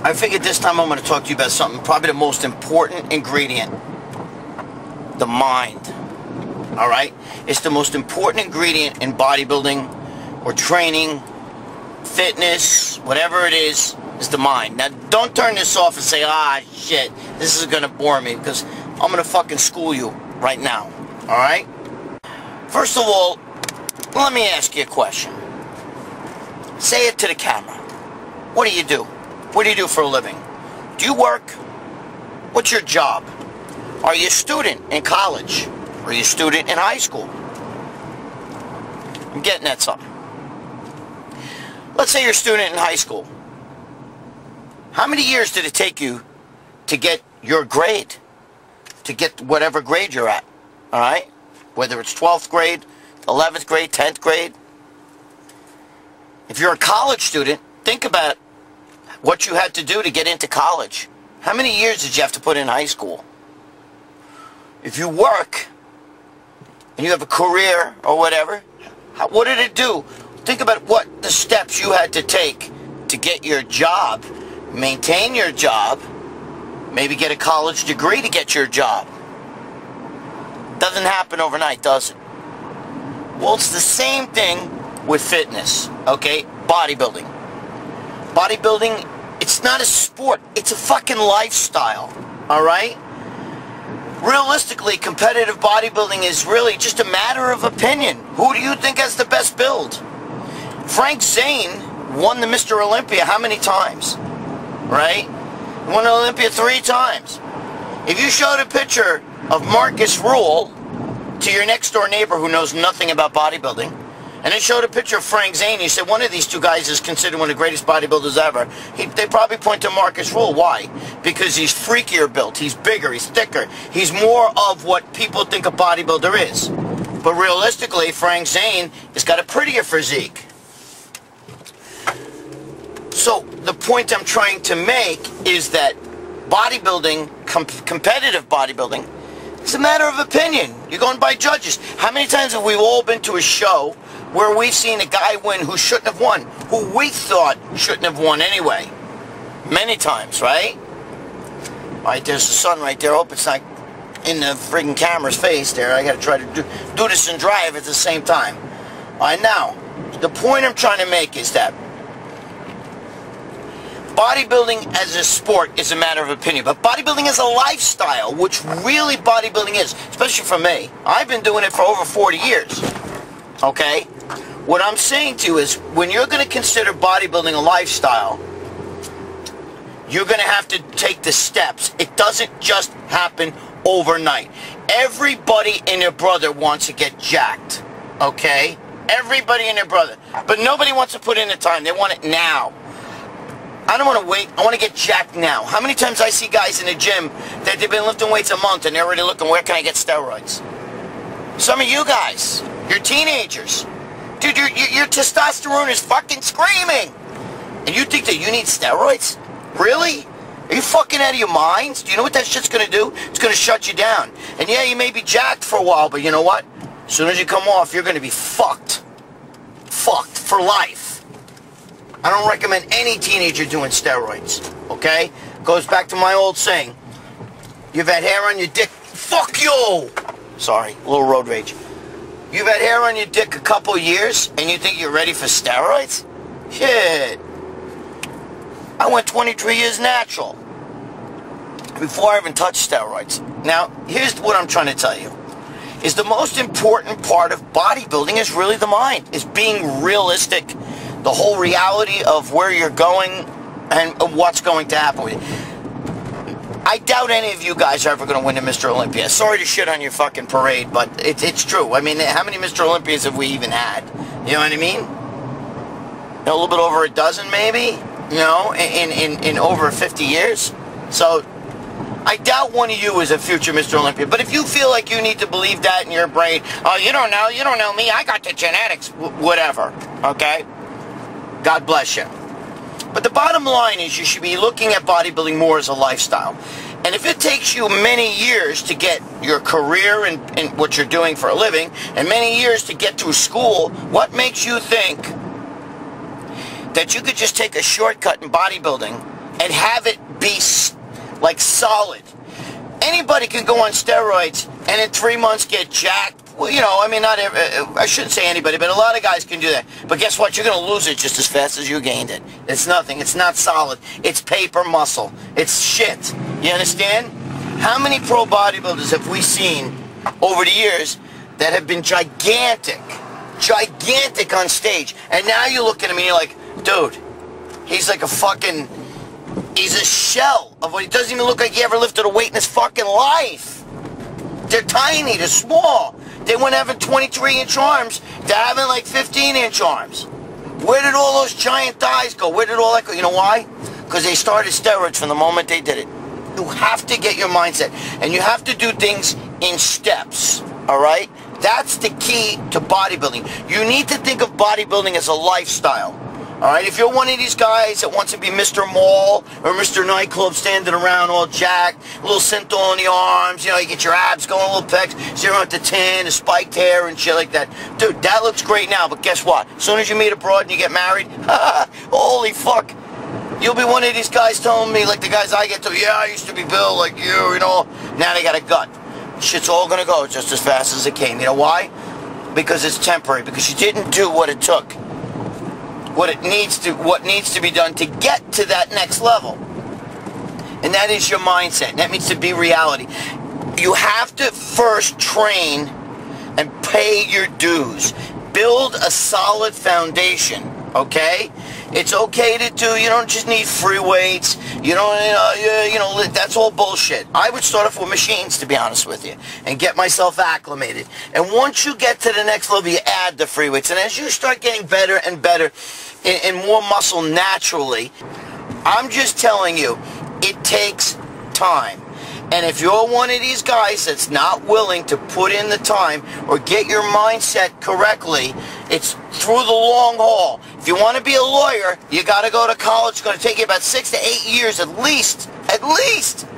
I figured this time I'm going to talk to you about something, probably the most important ingredient. The mind. Alright? It's the most important ingredient in bodybuilding or training, fitness, whatever it is the mind. Now, don't turn this off and say, ah, shit, this is going to bore me, because I'm going to fucking school you right now. Alright? First of all, let me ask you a question. Say it to the camera. What do you do? What do you do for a living? Do you work? What's your job? Are you a student in college? Are you a student in high school? I'm getting at something. Let's say you're a student in high school. How many years did it take you to get your grade? To get whatever grade you're at? Alright? Whether it's 12th grade, 11th grade, 10th grade. If you're a college student, think about what you had to do to get into college. How many years did you have to put in high school? If you work and you have a career or whatever, what did it do? Think about what the steps you had to take to get your job, maintain your job, maybe get a college degree to get your job. Doesn't happen overnight, does it? Well, it's the same thing with fitness, okay? Bodybuilding. Bodybuilding, it's not a sport. It's a fucking lifestyle, alright? Realistically, competitive bodybuilding is really just a matter of opinion. Who do you think has the best build? Frank Zane won the Mr. Olympia how many times? Right? He won Olympia 3 times. If you showed a picture of Marcus Rule to your next door neighbor who knows nothing about bodybuilding, and then showed a picture of Frank Zane, you said one of these two guys is considered one of the greatest bodybuilders ever, they probably point to Marcus Rule. Why? Because he's freakier built, he's bigger, he's thicker, he's more of what people think a bodybuilder is. But realistically, Frank Zane has got a prettier physique. So the point I'm trying to make is that bodybuilding, competitive bodybuilding, it's a matter of opinion. You're going by judges. How many times have we all been to a show where we've seen a guy win who shouldn't have won, who we thought shouldn't have won anyway? Many times, right? Alright, there's the sun right there. I hope it's not in the friggin' camera's face there. I gotta try to do this and drive at the same time. Alright, now, the point I'm trying to make is that bodybuilding as a sport is a matter of opinion, but bodybuilding is a lifestyle, which really bodybuilding is, especially for me. I've been doing it for over 40 years, okay? What I'm saying to you is, when you're going to consider bodybuilding a lifestyle, you're going to have to take the steps. It doesn't just happen overnight. Everybody and their brother wants to get jacked, okay? Everybody and their brother. But nobody wants to put in the time. They want it now. I don't want to wait. I want to get jacked now. How many times I see guys in the gym that they've been lifting weights a month and they're already looking, where can I get steroids? Some of you guys, you're teenagers. Dude, your testosterone is fucking screaming. And you think that you need steroids? Really? Are you fucking out of your minds? Do you know what that shit's going to do? It's going to shut you down. And yeah, you may be jacked for a while, but you know what? As soon as you come off, you're going to be fucked. Fucked for life. I don't recommend any teenager doing steroids, okay? Goes back to my old saying. You've had hair on your dick. Fuck you! Sorry, a little road rage. You've had hair on your dick a couple years, and you think you're ready for steroids? Shit. I went 23 years natural before I even touched steroids. Now, here's what I'm trying to tell you. Is the most important part of bodybuilding is really the mind. Is being realistic. The whole reality of where you're going and what's going to happen with you. I doubt any of you guys are ever going to win the Mr. Olympia. Sorry to shit on your fucking parade, but it's true. I mean, how many Mr. Olympias have we even had? You know what I mean? A little bit over a dozen, maybe? You know, in over 50 years? So, I doubt one of you is a future Mr. Olympia. But if you feel like you need to believe that in your brain, oh, you don't know me, I got the genetics, whatever, okay? God bless you. But the bottom line is you should be looking at bodybuilding more as a lifestyle. And if it takes you many years to get your career and what you're doing for a living, and many years to get through school, what makes you think that you could just take a shortcut in bodybuilding and have it be like solid. Anybody can go on steroids and in 3 months get jacked. Well, you know, I mean, not every, I shouldn't say anybody, but a lot of guys can do that. But guess what? You're going to lose it just as fast as you gained it. It's nothing. It's not solid. It's paper muscle. It's shit. You understand? How many pro bodybuilders have we seen over the years that have been gigantic on stage? And now you look at him and you're like, dude, he's like a fucking... He's a shell of what he doesn't even look like he ever lifted a weight in his fucking life. They're tiny, they're small. They went having 23-inch arms to having like 15-inch arms. Where did all those giant thighs go? Where did all that go? You know why? Because they started steroids from the moment they did it. You have to get your mindset. And you have to do things in steps. Alright? That's the key to bodybuilding. You need to think of bodybuilding as a lifestyle. Alright, if you're one of these guys that wants to be Mr. Mall or Mr. Nightclub standing around all jacked, a little synthol in the arms, you know, you get your abs going, a little pecs, 0 to 10, a spiked hair and shit like that. Dude, that looks great now, but guess what? As soon as you meet a broad and you get married, holy fuck. You'll be one of these guys telling me, like the guys I get to, yeah, I used to be built like you know, now they got a gut. Shit's all gonna go just as fast as it came. You know why? Because it's temporary, because you didn't do what it took. What needs to be done to get to that next level. And that is your mindset. That means to be reality. You have to first train and pay your dues. Build a solid foundation, okay? It's okay to do, you don't just need free weights. You don't, you know, that's all bullshit. I would start off with machines, to be honest with you, and get myself acclimated. And once you get to the next level, you add the free weights. And as you start getting better and better and more muscle naturally, I'm just telling you, it takes time. And if you're one of these guys that's not willing to put in the time or get your mindset correctly, it's through the long haul. If you want to be a lawyer, you got to go to college. It's going to take you about 6 to 8 years at least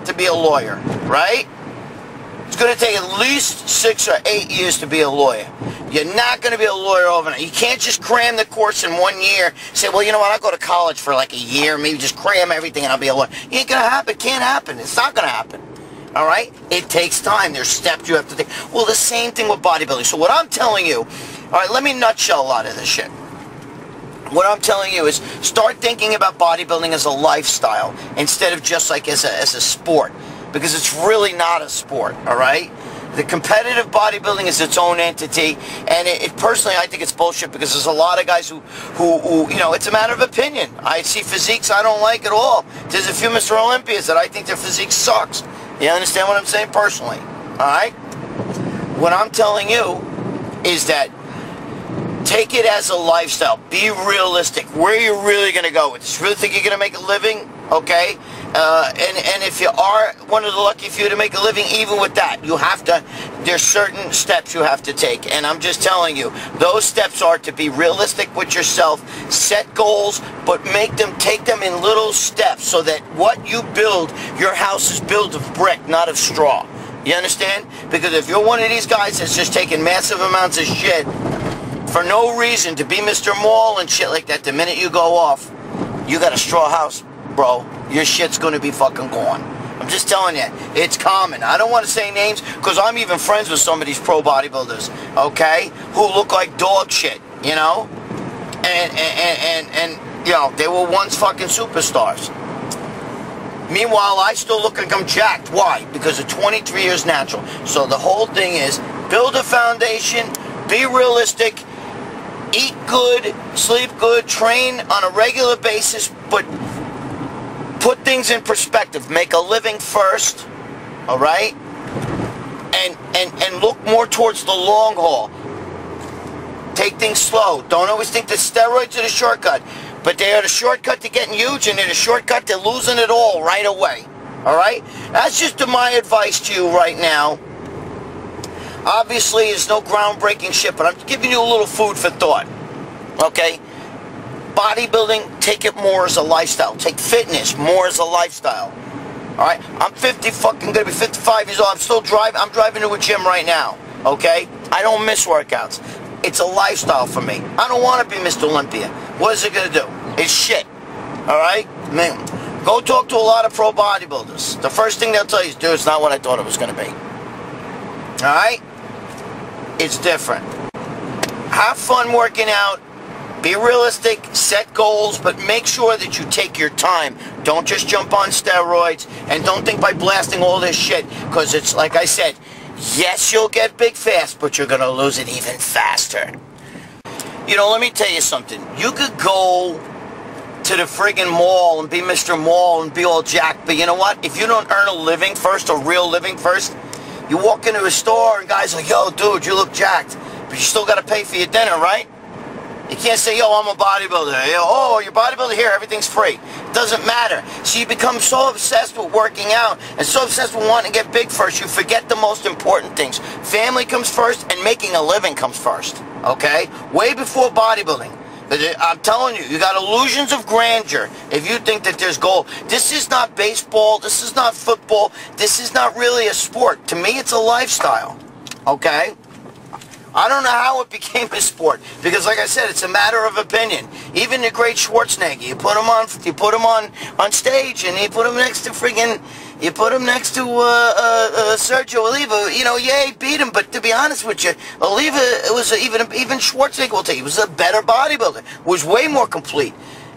to be a lawyer, right? It's going to take at least 6 or 8 years to be a lawyer. You're not going to be a lawyer overnight. You can't just cram the course in 1 year. Say, well, you know what, I'll go to college for like a year, maybe just cram everything and I'll be a lawyer. It ain't going to happen. Can't happen. It's not going to happen. All right? It takes time. There's steps you have to take. Well, the same thing with bodybuilding. So what I'm telling you, all right, let me nutshell a lot of this shit. What I'm telling you is start thinking about bodybuilding as a lifestyle instead of just like as a sport, because it's really not a sport, all right? The competitive bodybuilding is its own entity, and it personally, I think it's bullshit, because there's a lot of guys who, you know, it's a matter of opinion. I see physiques I don't like at all. There's a few Mr. Olympias that I think their physique sucks. You understand what I'm saying personally? Alright? What I'm telling you is that take it as a lifestyle. Be realistic. Where are you really going to go with this? Really think you're going to make a living? Okay? And if you are one of the lucky few to make a living, even with that, you have to, there's certain steps you have to take. And I'm just telling you, those steps are to be realistic with yourself, set goals, but take them in little steps so that what you build, your house is built of brick, not of straw. You understand? Because if you're one of these guys that's just taking massive amounts of shit for no reason to be Mr. Mall and shit like that, the minute you go off, you got a straw house, bro. Your shit's going to be fucking gone. I'm just telling you, it's common. I don't want to say names because I'm even friends with some of these pro bodybuilders, okay, who look like dog shit, you know? And you know, they were once fucking superstars. Meanwhile, I still look like I'm jacked. Why? Because of 23 years natural. So the whole thing is build a foundation, be realistic, eat good, sleep good, train on a regular basis, but put things in perspective. Make a living first, all right? And look more towards the long haul. Take things slow. Don't always think that steroids are the shortcut. But they are the shortcut to getting huge, and they're the shortcut to losing it all right away. All right? That's just my advice to you right now. Obviously, it's no groundbreaking shit, but I'm giving you a little food for thought. Okay? Bodybuilding, take it more as a lifestyle. Take fitness more as a lifestyle. All right? I'm gonna be 55 years old. I'm still driving. I'm driving to a gym right now. Okay? I don't miss workouts. It's a lifestyle for me. I don't want to be Mr. Olympia. What is it going to do? It's shit. All right? Man, Go talk to a lot of pro bodybuilders. The first thing they'll tell you is, dude, it's not what I thought it was going to be. Alright? It's different. Have fun working out. Be realistic, set goals, but make sure that you take your time. Don't just jump on steroids, and don't think by blasting all this shit, because it's, like I said, yes, you'll get big fast, but you're going to lose it even faster. You know, let me tell you something. You could go to the friggin' mall and be Mr. Mall and be all jacked, but you know what? If you don't earn a living first, a real living first, you walk into a store and guys are like, yo, dude, you look jacked, but you still got to pay for your dinner, right? You can't say, yo, I'm a bodybuilder. Yo, oh, you're a bodybuilder? Here, everything's free. It doesn't matter. So you become so obsessed with working out and so obsessed with wanting to get big first, you forget the most important things. Family comes first and making a living comes first, okay? Way before bodybuilding. I'm telling you, you got illusions of grandeur if you think that there's gold. This is not baseball. This is not football. This is not really a sport. To me, it's a lifestyle, okay? I don't know how it became a sport because, like I said, it's a matter of opinion. Even the great Schwarzenegger, you put him on stage, and you put him next to Sergio Oliva. You know, yeah, he beat him, but to be honest with you, Oliva was even Schwarzenegger will tell you, he was a better bodybuilder. Was way more complete.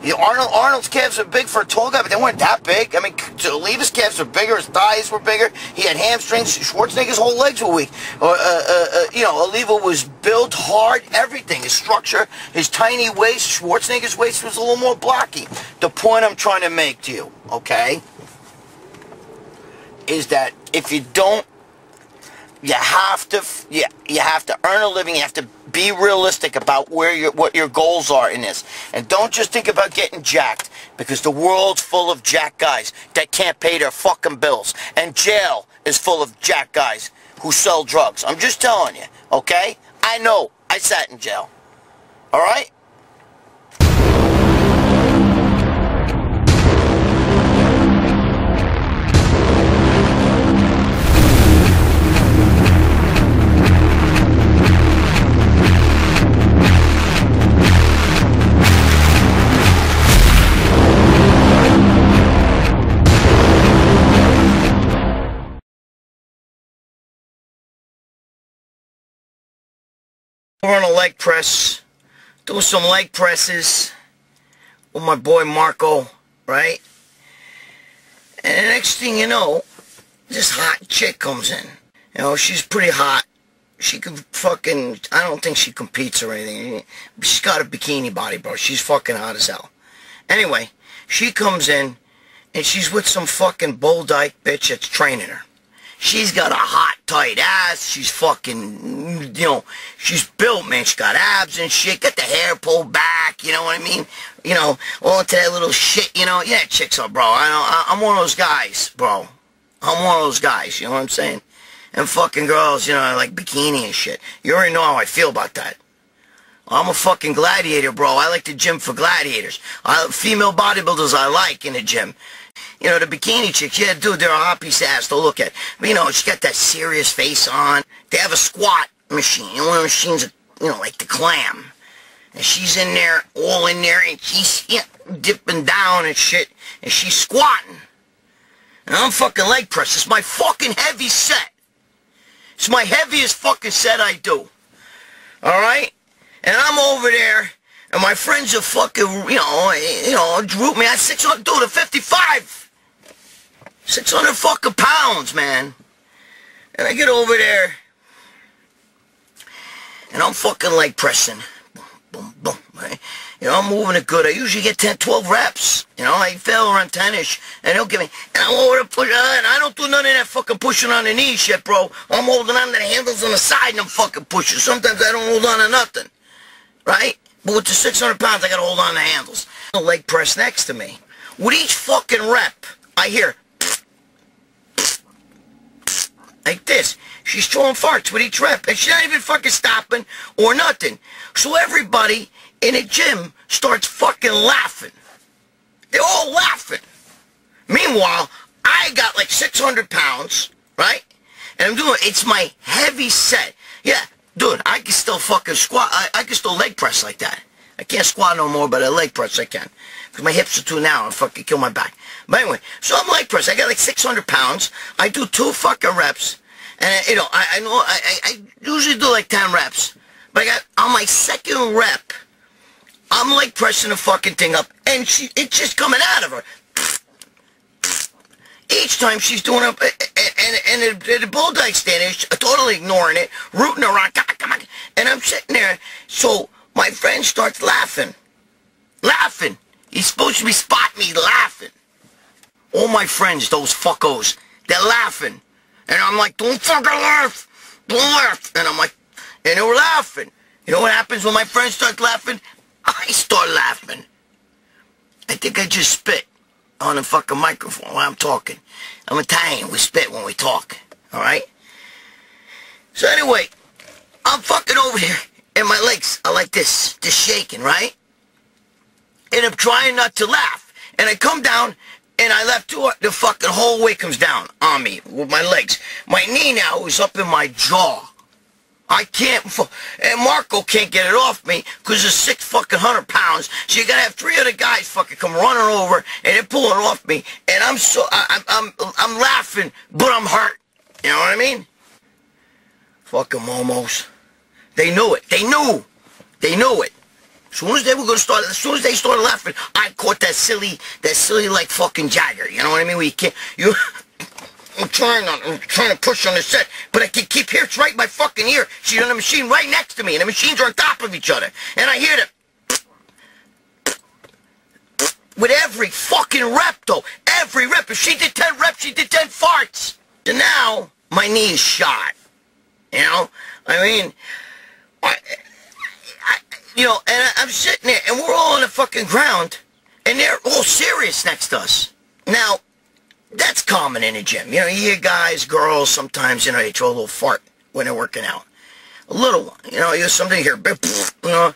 Arnold's calves are big for a tall guy, but they weren't that big. I mean, Oliva's calves are bigger, his thighs were bigger, he had hamstrings, Schwarzenegger's whole legs were weak. You know, Oliva was built hard, everything, his structure, his tiny waist, Schwarzenegger's waist was a little more blocky. The point I'm trying to make to you, okay, is that if you don't, you have to earn a living. You have to be realistic about what your goals are in this, and don't just think about getting jacked, because the world's full of jack guys that can't pay their fucking bills, and jail is full of jack guys who sell drugs. I'm just telling you, okay? I know. I sat in jail. All right? We're on a leg press, doing some leg presses with my boy Marco, right? And the next thing you know, this hot chick comes in. You know, she's pretty hot. She could fucking, I don't think she competes or anything. She's got a bikini body, bro. She's fucking hot as hell. Anyway, she comes in, and she's with some fucking bull dyke bitch that's training her. She's got a hot, tight ass. She's fucking, you know, she's built, man. She's got abs and shit. Got the hair pulled back, you know what I mean? You know, all into that little shit, you know? Yeah, chicks are, bro. I'm one of those guys, bro. I'm one of those guys, you know what I'm saying? And fucking girls, you know, like bikini and shit. You already know how I feel about that. I'm a fucking gladiator, bro. I like to gym for gladiators. Female bodybuilders I like in the gym. You know, the bikini chicks, yeah, dude, they're a hot piece of ass to look at. But, you know, she's got that serious face on. They have a squat machine. You know, one of the machines, you know, like the clam. And she's in there, all in there, and she's dipping down and shit. And she's squatting. And I'm fucking leg press. It's my fucking heavy set. It's my heaviest fucking set I do. Alright? And I'm over there, and my friends are fucking, you know, root me at 600, dude, at 55. 600 fucking pounds, man. And I get over there, and I'm fucking leg pressing. Boom, boom, boom, right? You know, I'm moving it good. I usually get 10, 12 reps. You know, I fail around 10-ish, and they'll give me, and I'm over to push, and I don't do none of that fucking pushing on the knees shit, bro. I'm holding on to the handles on the side, and I'm fucking pushing. Sometimes I don't hold on to nothing, right? But with the 600 pounds, I gotta hold on to handles. A leg press next to me. With each fucking rep, I hear, like this. She's throwing farts with each rep, and she's not even fucking stopping or nothing. So everybody in the gym starts fucking laughing. They're all laughing. Meanwhile, I got like 600 pounds, right? And I'm doing, it's my heavy set. Yeah, dude, I can still fucking squat. I can still leg press like that. I can't squat no more, but I leg press I can. Because my hips are too narrow and fucking kill my back. But anyway, so I'm leg press. I got like 600 pounds. I do 2 fucking reps. And, you know, I usually do like 10 reps. But I got, on my second rep, I'm leg pressing the fucking thing up. And it's just coming out of her. Each time she's doing it, and the bulldog standing, totally ignoring it, rooting around, come on. And I'm sitting there, so my friend starts laughing. Laughing. He's supposed to be spotting me laughing. All my friends, those fuckos, they're laughing. And I'm like, don't fucking laugh. Don't laugh. And I'm like, and they were laughing. You know what happens when my friends start laughing? I start laughing. I think I just spit on the fucking microphone while I'm talking. I'm Italian. We spit when we talk. Alright? So anyway, I'm fucking over there, and my legs are like this. Just shaking, right? And I'm trying not to laugh. And I come down, and I left the fucking whole weight comes down on me with my legs. My knee now is up in my jaw. I can't, and Marco can't get it off me because it's 600 pounds. So you gotta have 3 other guys fucking come running over and they're pulling it off me. And I'm laughing, but I'm hurt. You know what I mean? Fucking momos. They knew it. They knew it. As soon as they started laughing, I caught that silly like fucking Jagger. You know what I mean? Where I'm trying to push on the set, but I can keep here. It's right in my fucking ear. She's on the machine right next to me, and the machines are on top of each other. And I hear the with every fucking rep, though. Every rep. If she did 10 reps, she did 10 farts. And now, my knee is shot. You know? I mean, you know, and I'm sitting there, and we're all on the fucking ground, and they're all serious next to us. Now, that's common in a gym. You know, you hear guys, girls, sometimes, you know, they throw a little fart when they're working out. A little one. You know, you something here, you know.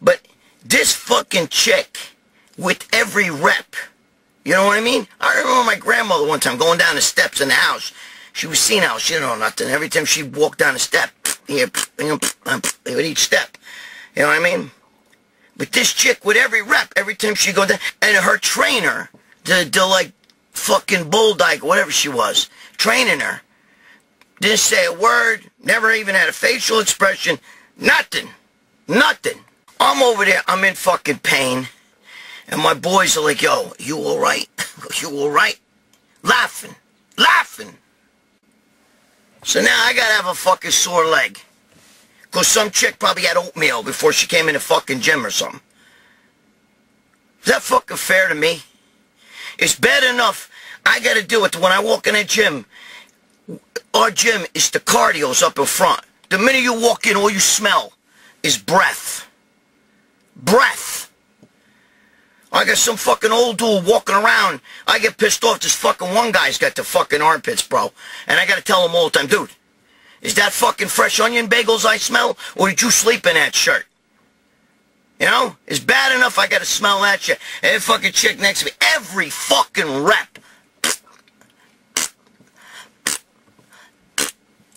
But this fucking chick, with every rep, you know what I mean? I remember my grandmother one time going down the steps in the house. She was senile. She didn't know nothing. Every time she walked down the step, with each step. You know what I mean? But this chick, with every rep, every time she go down, and her trainer, the like, fucking bulldog, whatever she was, training her, didn't say a word, never even had a facial expression, nothing. I'm over there, I'm in fucking pain, and my boys are like, yo, you alright? You alright? Laughing. So now I gotta have a fucking sore leg, because some chick probably had oatmeal before she came in the fucking gym or something. Is that fucking fair to me? It's bad enough I gotta do it when I walk in a gym. Our gym is the cardio's up in front. The minute you walk in, all you smell is breath. Breath. I got some fucking old dude walking around. I get pissed off. This fucking one guy's got the fucking armpits, bro. And I gotta tell him all the time, dude, is that fucking fresh onion bagels I smell? Or did you sleep in that shirt? You know? It's bad enough I gotta smell that shit. And that fucking chick next to me, every fucking rep.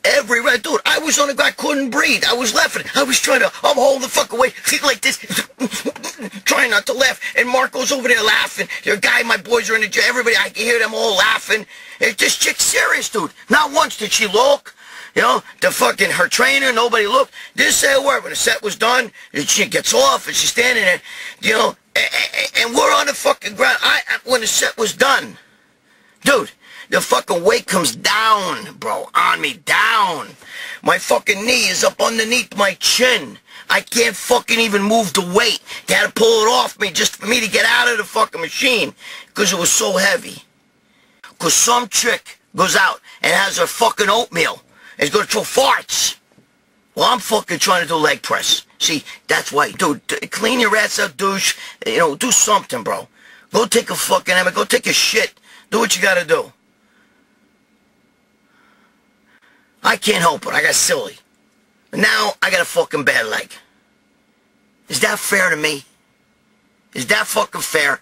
Every rep. Dude, I was on the ground, couldn't breathe. I was laughing. I was trying to, I'm holding the fuck away, like this, trying not to laugh. And Marco's over there laughing. The guy, my boys are in the gym, everybody, I can hear them all laughing. This chick's serious, dude. Not once did she look. You know, the fucking, her trainer, nobody looked. Didn't say a word. When the set was done, she gets off and she's standing there, you know, and we're on the fucking ground. When the set was done, dude, the fucking weight comes down, bro, on me, down. My fucking knee is up underneath my chin. I can't fucking even move the weight. They had to pull it off me just for me to get out of the fucking machine because it was so heavy. Because some chick goes out and has her fucking oatmeal. Is going to throw farts. Well, I'm fucking trying to do leg press. See, that's why, dude, clean your ass up, douche. You know, do something, bro. Go take a fucking, go take a shit. Do what you gotta do. I can't help it. I got silly. Now, I got a fucking bad leg. Is that fair to me? Is that fucking fair?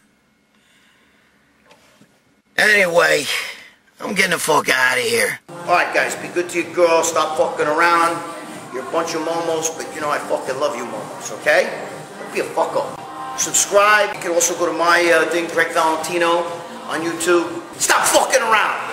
Anyway, I'm getting the fuck out of here. Alright guys, be good to your girl, stop fucking around. You're a bunch of momos, but you know I fucking love you momos, okay? be a fucko. Subscribe. You can also go to my thing, Greg Valentino, on YouTube. Stop fucking around.